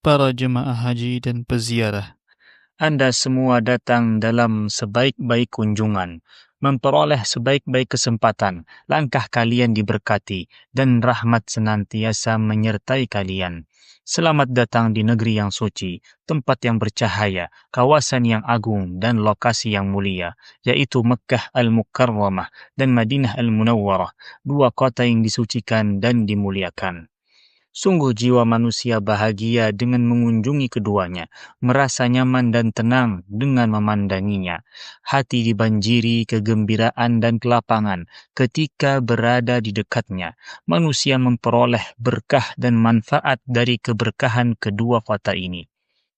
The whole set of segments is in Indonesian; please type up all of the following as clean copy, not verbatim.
para jemaah haji dan peziarah. Anda semua datang dalam sebaik-baik kunjungan, memperoleh sebaik-baik kesempatan, langkah kalian diberkati, dan rahmat senantiasa menyertai kalian. Selamat datang di negeri yang suci, tempat yang bercahaya, kawasan yang agung, dan lokasi yang mulia, yaitu Mekkah Al-Mukarramah dan Madinah Al-Munawwarah, dua kota yang disucikan dan dimuliakan. Sungguh jiwa manusia bahagia dengan mengunjungi keduanya, merasa nyaman dan tenang dengan memandanginya. Hati dibanjiri kegembiraan dan kelapangan ketika berada di dekatnya. Manusia memperoleh berkah dan manfaat dari keberkahan kedua kota ini.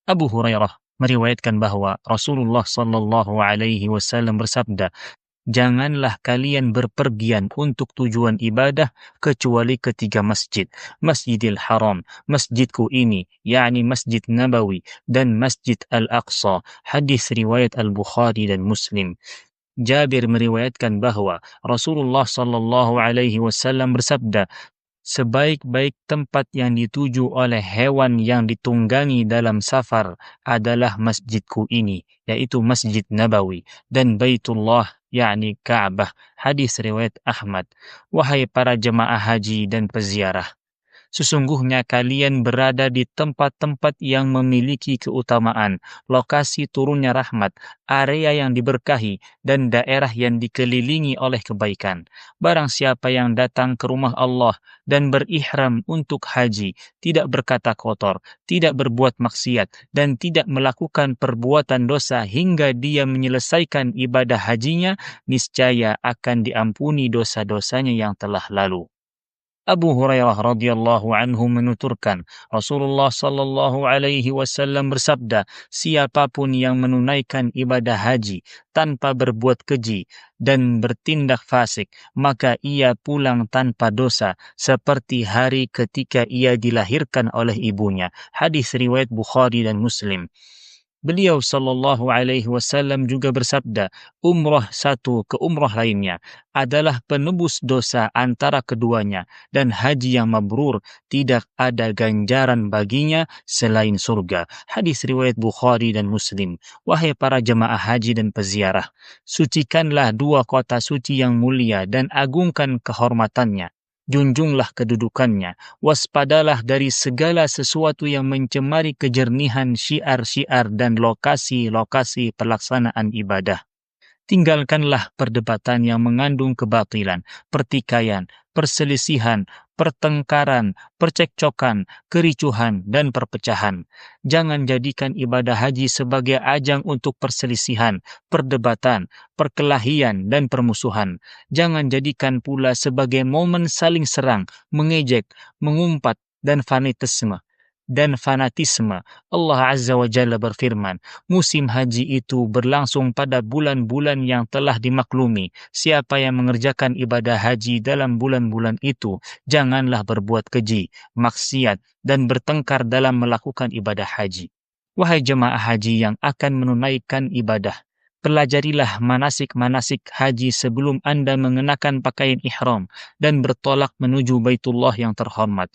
Abu Hurairah meriwayatkan bahwa Rasulullah Shallallahu Alaihi Wasallam bersabda, "Janganlah kalian berpergian untuk tujuan ibadah kecuali ke 3 masjid. Masjidil Haram, masjidku ini, yakni Masjid Nabawi, dan Masjid Al-Aqsa." Hadis riwayat Al-Bukhari dan Muslim. Jabir meriwayatkan bahwa Rasulullah Sallallahu Alaihi Wasallam bersabda, "Sebaik-baik tempat yang dituju oleh hewan yang ditunggangi dalam safar adalah masjidku ini, yaitu Masjid Nabawi, dan Baitullah, yakni Ka'bah." Hadis riwayat Ahmad. Wahai para jemaah haji dan peziarah, sesungguhnya kalian berada di tempat-tempat yang memiliki keutamaan, lokasi turunnya rahmat, area yang diberkahi, dan daerah yang dikelilingi oleh kebaikan. Barang siapa yang datang ke rumah Allah dan berihram untuk haji, tidak berkata kotor, tidak berbuat maksiat, dan tidak melakukan perbuatan dosa hingga dia menyelesaikan ibadah hajinya, niscaya akan diampuni dosa-dosanya yang telah lalu. Abu Hurairah radhiyallahu anhu menuturkan, Rasulullah sallallahu alaihi wasallam bersabda, "Siapapun yang menunaikan ibadah haji tanpa berbuat keji dan bertindak fasik, maka ia pulang tanpa dosa seperti hari ketika ia dilahirkan oleh ibunya." Hadis riwayat Bukhari dan Muslim. Beliau sallallahu alaihi wasallam juga bersabda, umrah satu ke umrah lainnya adalah penebus dosa antara keduanya, dan haji yang mabrur tidak ada ganjaran baginya selain surga. Hadis riwayat Bukhari dan Muslim. Wahai para jemaah haji dan peziarah, sucikanlah dua kota suci yang mulia dan agungkan kehormatannya. Junjunglah kedudukannya, waspadalah dari segala sesuatu yang mencemari kejernihan syiar-syiar dan lokasi-lokasi pelaksanaan ibadah. Tinggalkanlah perdebatan yang mengandung kebatilan, pertikaian, perselisihan, pertengkaran, percekcokan, kericuhan, dan perpecahan. Jangan jadikan ibadah haji sebagai ajang untuk perselisihan, perdebatan, perkelahian, dan permusuhan. Jangan jadikan pula sebagai momen saling serang, mengejek, mengumpat, dan fanatisme. Allah Azza wa Jalla berfirman, musim haji itu berlangsung pada bulan-bulan yang telah dimaklumi. Siapa yang mengerjakan ibadah haji dalam bulan-bulan itu, janganlah berbuat keji, maksiat, dan bertengkar dalam melakukan ibadah haji. Wahai jemaah haji yang akan menunaikan ibadah, pelajarilah manasik-manasik haji sebelum Anda mengenakan pakaian ihram dan bertolak menuju Baitullah yang terhormat.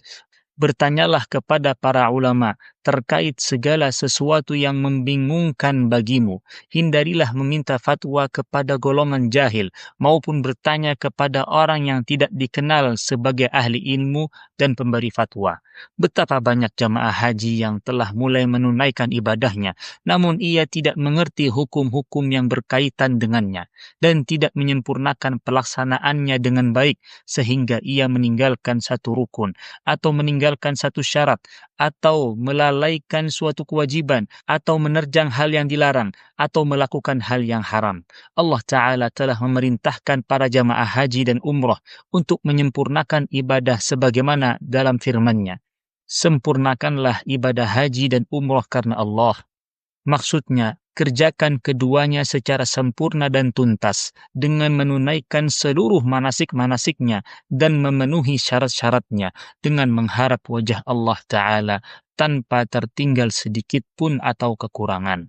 Bertanyalah kepada para ulama terkait segala sesuatu yang membingungkan bagimu. Hindarilah meminta fatwa kepada golongan jahil maupun bertanya kepada orang yang tidak dikenal sebagai ahli ilmu dan pemberi fatwa. Betapa banyak jamaah haji yang telah mulai menunaikan ibadahnya, namun ia tidak mengerti hukum-hukum yang berkaitan dengannya dan tidak menyempurnakan pelaksanaannya dengan baik sehingga ia meninggalkan satu rukun atau meninggalkan satu syarat, atau melalaikan suatu kewajiban, atau menerjang hal yang dilarang, atau melakukan hal yang haram. Allah Ta'ala telah memerintahkan para jamaah haji dan umrah untuk menyempurnakan ibadah sebagaimana dalam firman-Nya. Sempurnakanlah ibadah haji dan umrah karena Allah. Maksudnya, kerjakan keduanya secara sempurna dan tuntas dengan menunaikan seluruh manasik-manasiknya dan memenuhi syarat-syaratnya dengan mengharap wajah Allah Ta'ala tanpa tertinggal sedikit pun atau kekurangan.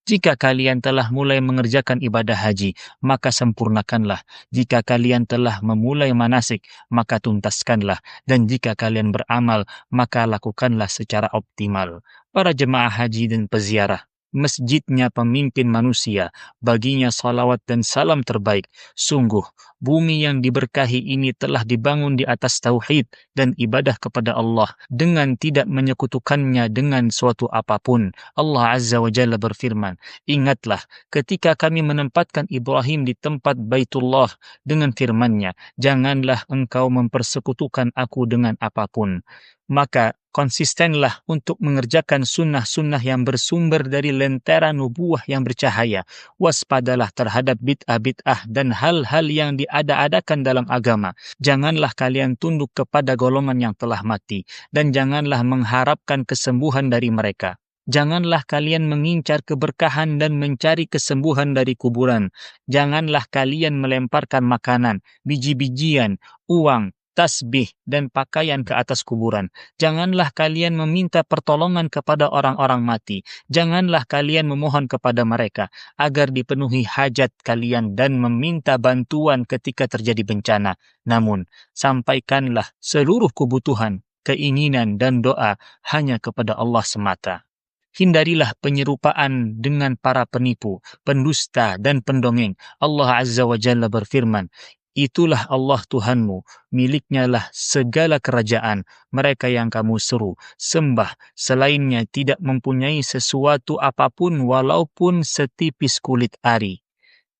Jika kalian telah mulai mengerjakan ibadah haji, maka sempurnakanlah. Jika kalian telah memulai manasik, maka tuntaskanlah. Dan jika kalian beramal, maka lakukanlah secara optimal. Para jemaah haji dan peziarah, masjidnya pemimpin manusia, baginya salawat dan salam terbaik. Sungguh, bumi yang diberkahi ini telah dibangun di atas tauhid dan ibadah kepada Allah dengan tidak menyekutukannya dengan suatu apapun. Allah Azza wa Jalla berfirman, ingatlah ketika kami menempatkan Ibrahim di tempat Baitullah dengan firman-Nya, janganlah engkau mempersekutukan aku dengan apapun. Maka konsistenlah untuk mengerjakan sunnah-sunnah yang bersumber dari lentera nubuah yang bercahaya. Waspadalah terhadap bid'ah-bid'ah dan hal-hal yang diada-adakan dalam agama. Janganlah kalian tunduk kepada golongan yang telah mati, dan janganlah mengharapkan kesembuhan dari mereka. Janganlah kalian mengincar keberkahan dan mencari kesembuhan dari kuburan. Janganlah kalian melemparkan makanan, biji-bijian, uang, tasbih, dan pakaian ke atas kuburan. Janganlah kalian meminta pertolongan kepada orang-orang mati. Janganlah kalian memohon kepada mereka agar dipenuhi hajat kalian dan meminta bantuan ketika terjadi bencana. Namun, sampaikanlah seluruh kebutuhan, keinginan, dan doa hanya kepada Allah semata. Hindarilah penyerupaan dengan para penipu, pendusta, dan pendongeng. Allah Azza wa Jalla berfirman, itulah Allah Tuhanmu, miliknya lah segala kerajaan. Mereka yang kamu seru, sembah, selainnya tidak mempunyai sesuatu apapun walaupun setipis kulit ari.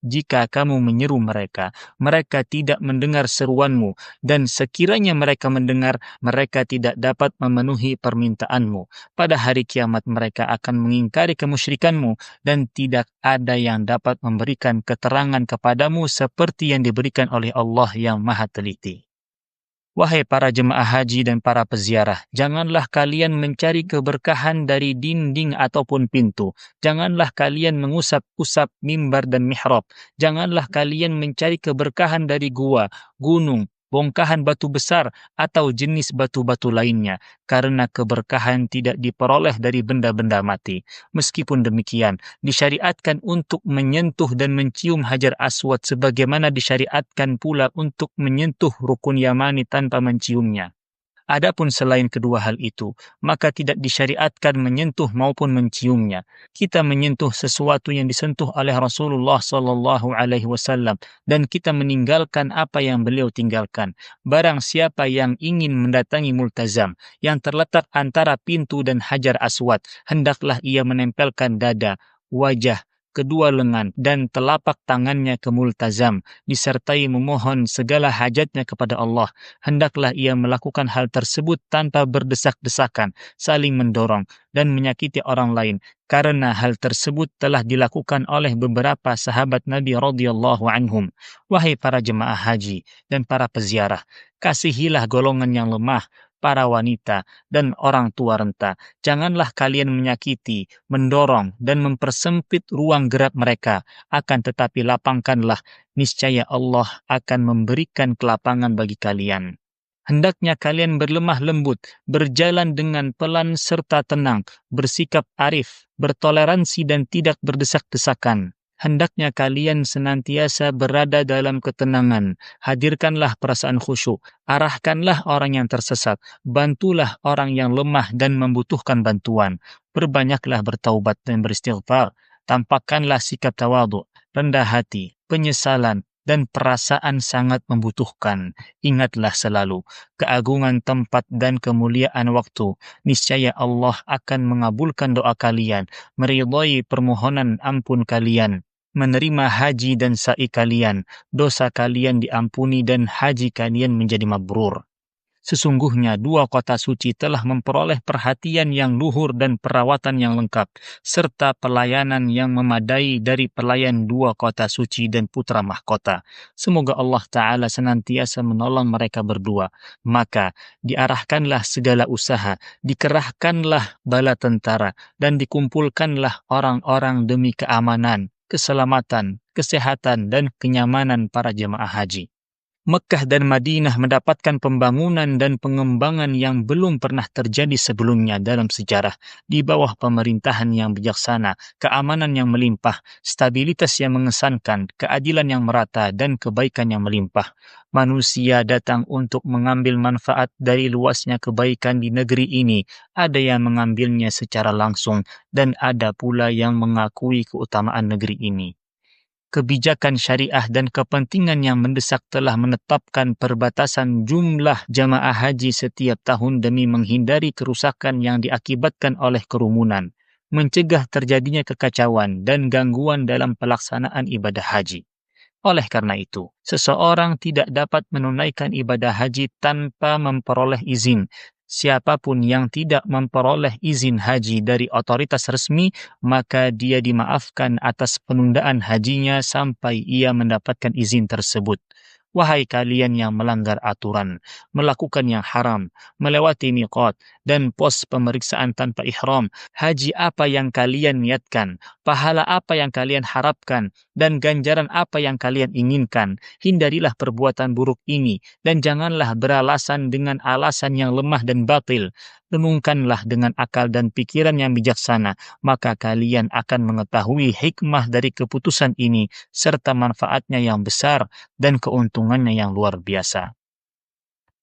Jika kamu menyeru mereka, mereka tidak mendengar seruanmu, dan sekiranya mereka mendengar, mereka tidak dapat memenuhi permintaanmu. Pada hari kiamat mereka akan mengingkari kemusyrikanmu, dan tidak ada yang dapat memberikan keterangan kepadamu seperti yang diberikan oleh Allah yang Maha Teliti. Wahai para jemaah haji dan para peziarah, janganlah kalian mencari keberkahan dari dinding ataupun pintu. Janganlah kalian mengusap-usap mimbar dan mihrab. Janganlah kalian mencari keberkahan dari gua, gunung, bongkahan batu besar, atau jenis batu-batu lainnya, karena keberkahan tidak diperoleh dari benda-benda mati. Meskipun demikian, disyariatkan untuk menyentuh dan mencium Hajar Aswad sebagaimana disyariatkan pula untuk menyentuh Rukun Yamani tanpa menciumnya. Adapun selain kedua hal itu, maka tidak disyariatkan menyentuh maupun menciumnya. Kita menyentuh sesuatu yang disentuh oleh Rasulullah sallallahu alaihi wasallam dan kita meninggalkan apa yang beliau tinggalkan. Barang siapa yang ingin mendatangi multazam yang terletak antara pintu dan Hajar Aswad, hendaklah ia menempelkan dada, wajah, kedua lengan dan telapak tangannya ke multazam, disertai memohon segala hajatnya kepada Allah. Hendaklah ia melakukan hal tersebut tanpa berdesak-desakan, saling mendorong, dan menyakiti orang lain, karena hal tersebut telah dilakukan oleh beberapa sahabat Nabi radhiyallahu anhum. Wahai para jemaah haji dan para peziarah, kasihilah golongan yang lemah, para wanita, dan orang tua renta. Janganlah kalian menyakiti, mendorong, dan mempersempit ruang gerak mereka. Akan tetapi lapangkanlah, niscaya Allah akan memberikan kelapangan bagi kalian. Hendaknya kalian berlemah lembut, berjalan dengan pelan serta tenang, bersikap arif, bertoleransi dan tidak berdesak-desakan. Hendaknya kalian senantiasa berada dalam ketenangan. Hadirkanlah perasaan khusyuk. Arahkanlah orang yang tersesat. Bantulah orang yang lemah dan membutuhkan bantuan. Perbanyaklah bertaubat dan beristighfar. Tampakkanlah sikap tawadhu, rendah hati, penyesalan, dan perasaan sangat membutuhkan. Ingatlah selalu keagungan tempat dan kemuliaan waktu. Niscaya Allah akan mengabulkan doa kalian, meridhai permohonan ampun kalian, menerima haji dan sa'i kalian, dosa kalian diampuni dan haji kalian menjadi mabrur. Sesungguhnya dua kota suci telah memperoleh perhatian yang luhur dan perawatan yang lengkap, serta pelayanan yang memadai dari pelayan dua kota suci dan putra mahkota. Semoga Allah Ta'ala senantiasa menolong mereka berdua. Maka diarahkanlah segala usaha, dikerahkanlah bala tentara, dan dikumpulkanlah orang-orang demi keamanan, keselamatan, kesehatan, dan kenyamanan para jemaah haji. Mekkah dan Madinah mendapatkan pembangunan dan pengembangan yang belum pernah terjadi sebelumnya dalam sejarah, di bawah pemerintahan yang bijaksana, keamanan yang melimpah, stabilitas yang mengesankan, keadilan yang merata, dan kebaikan yang melimpah. Manusia datang untuk mengambil manfaat dari luasnya kebaikan di negeri ini. Ada yang mengambilnya secara langsung, dan ada pula yang mengakui keutamaan negeri ini. Kebijakan syariah dan kepentingan yang mendesak telah menetapkan perbatasan jumlah jamaah haji setiap tahun demi menghindari kerusakan yang diakibatkan oleh kerumunan, mencegah terjadinya kekacauan dan gangguan dalam pelaksanaan ibadah haji. Oleh karena itu, seseorang tidak dapat menunaikan ibadah haji tanpa memperoleh izin. Siapapun yang tidak memperoleh izin haji dari otoritas resmi, maka dia dimaafkan atas penundaan hajinya sampai ia mendapatkan izin tersebut. Wahai kalian yang melanggar aturan, melakukan yang haram, melewati miqat, dan pos pemeriksaan tanpa ihram, haji apa yang kalian niatkan, pahala apa yang kalian harapkan, dan ganjaran apa yang kalian inginkan, hindarilah perbuatan buruk ini, dan janganlah beralasan dengan alasan yang lemah dan batil. Renungkanlah dengan akal dan pikiran yang bijaksana, maka kalian akan mengetahui hikmah dari keputusan ini, serta manfaatnya yang besar dan keuntungannya yang luar biasa.